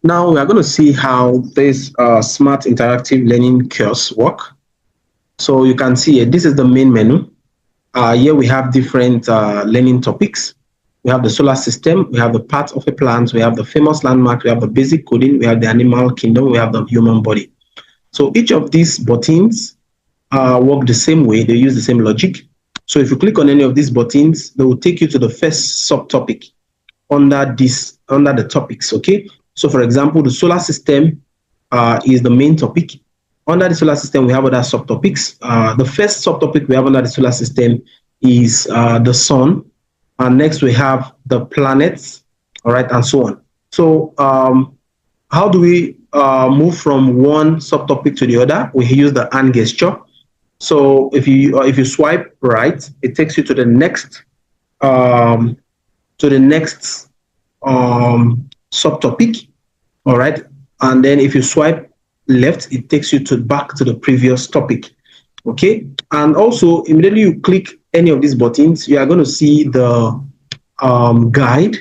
Now we are going to see how this smart interactive learning kiosk work. So you can see this is the main menu. Here we have different learning topics. We have the solar system, we have the part of a plant, we have the famous landmark, we have the basic coding, we have the animal kingdom, we have the human body. So each of these buttons work the same way, they use the same logic. So if you click on any of these buttons, they will take you to the first subtopic under the topics, okay? So for example, the solar system is the main topic. Under the solar system, we have other subtopics. The first subtopic we have under the solar system is the sun. And next we have the planets, all right, and so on. So how do we move from one subtopic to the other? We use the hand gesture. So if you swipe right, it takes you to the next subtopic, all right. And then if you swipe left, it takes you back to the previous topic, okay. And also immediately you click any of these buttons, you are going to see the guide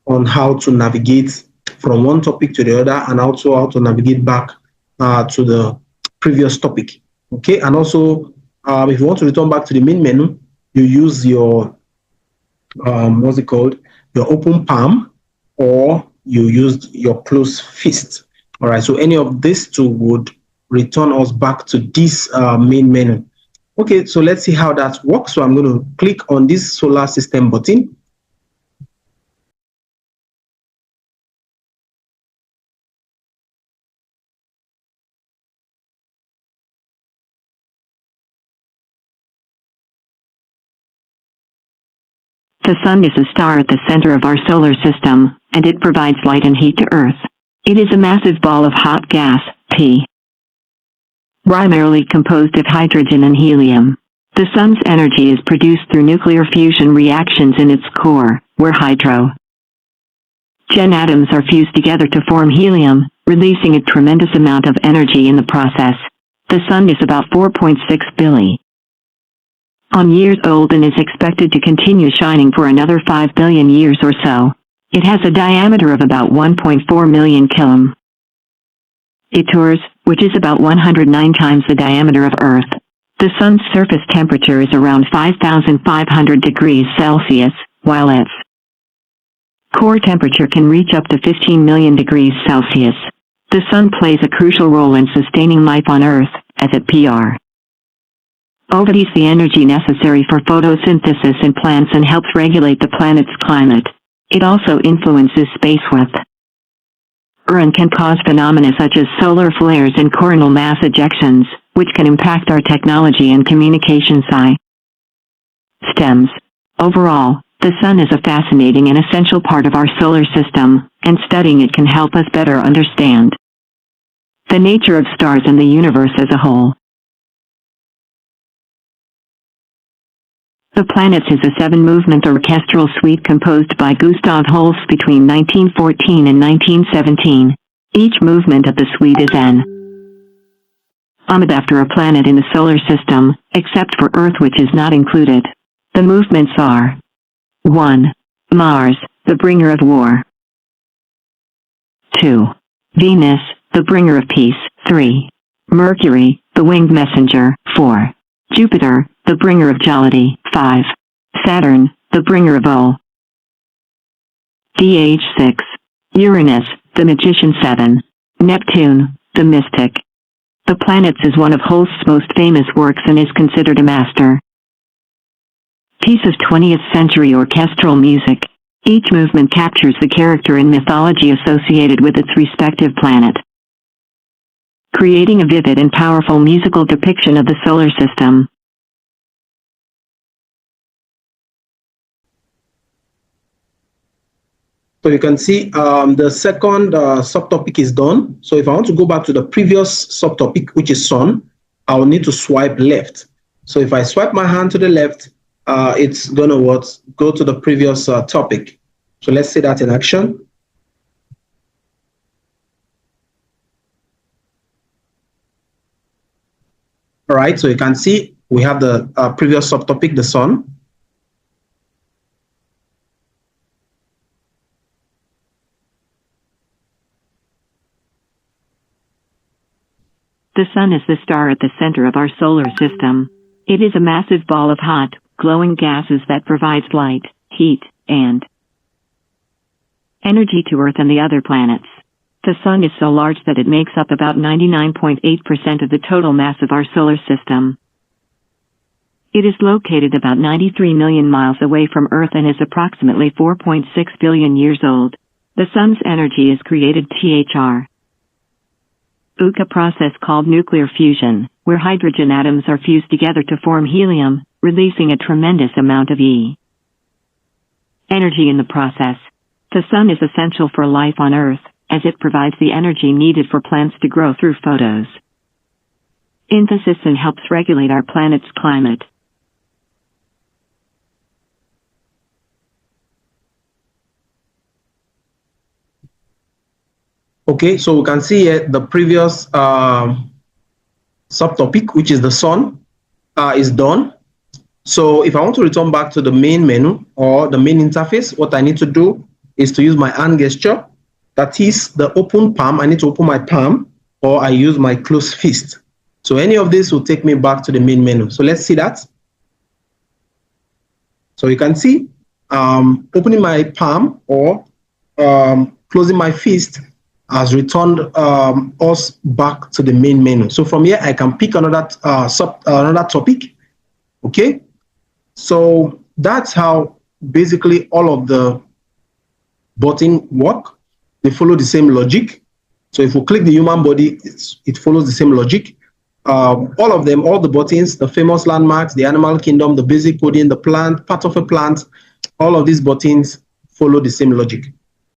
on how to navigate from one topic to the other, and also how to navigate back to the previous topic, okay. And also if you want to return back to the main menu, you use your what's it called, your open palm, or you used your closed fist. All right, so any of these two would return us back to this main menu. Okay, so let's see how that works. So I'm going to click on this solar system button. The sun is a star at the center of our solar system, and it provides light and heat to Earth. It is a massive ball of hot gas, P, primarily composed of hydrogen and helium. The sun's energy is produced through nuclear fusion reactions in its core, where hydrogen atoms are fused together to form helium, releasing a tremendous amount of energy in the process. The sun is about 4.6 billion years old and is expected to continue shining for another 5 billion years or so. It has a diameter of about 1.4 million kilometers, which is about 109 times the diameter of Earth. The sun's surface temperature is around 5,500 degrees Celsius, while its core temperature can reach up to 15 million degrees Celsius. The sun plays a crucial role in sustaining life on Earth, as it provides the energy necessary for photosynthesis in plants and helps regulate the planet's climate. It also influences space weather and can cause phenomena such as solar flares and coronal mass ejections, which can impact our technology and communication systems. Overall, the sun is a fascinating and essential part of our solar system, and studying it can help us better understand the nature of stars and the universe as a whole. The Planets is a seven-movement orchestral suite composed by Gustav Holst between 1914 and 1917. Each movement of the suite is an homage after a planet in the solar system, except for Earth, which is not included. The movements are 1. Mars, the bringer of war. 2. Venus, the bringer of peace. 3. Mercury, the winged messenger. 4. Jupiter, the bringer of jollity. 5. Saturn, the bringer of woe. DH6. Uranus, the magician. 7. Neptune, the mystic. The Planets is one of Holst's most famous works and is considered a masterpiece of 20th century orchestral music. Each movement captures the character and mythology associated with its respective planet, creating a vivid and powerful musical depiction of the solar system. So you can see the second subtopic is done. So if I want to go back to the previous subtopic, which is sun, I will need to swipe left. So if I swipe my hand to the left, it's going to go to the previous topic. So let's see that in action. All right, so you can see we have the previous subtopic, the sun. The sun is the star at the center of our solar system. It is a massive ball of hot, glowing gases that provides light, heat, and energy to Earth and the other planets. The sun is so large that it makes up about 99.8% of the total mass of our solar system. It is located about 93 million miles away from Earth and is approximately 4.6 billion years old. The sun's energy is created through a process called nuclear fusion, where hydrogen atoms are fused together to form helium, releasing a tremendous amount of energy in the process. The sun is essential for life on Earth, as it provides the energy needed for plants to grow through photosynthesis and helps regulate our planet's climate. Okay, so we can see here the previous subtopic, which is the sun, is done. So if I want to return back to the main menu or the main interface, what I need to do is to use my hand gesture. That is the open palm. I need to open my palm, or I use my closed fist. So any of this will take me back to the main menu. So let's see that. So you can see opening my palm or closing my fist has returned us back to the main menu. So from here, I can pick another topic. Okay, so that's how basically all of the buttons work. They follow the same logic. So if we click the human body, it follows the same logic. All of them, all the buttons, the famous landmarks, the animal kingdom, the basic coding, the plant, part of a plant, all of these buttons follow the same logic.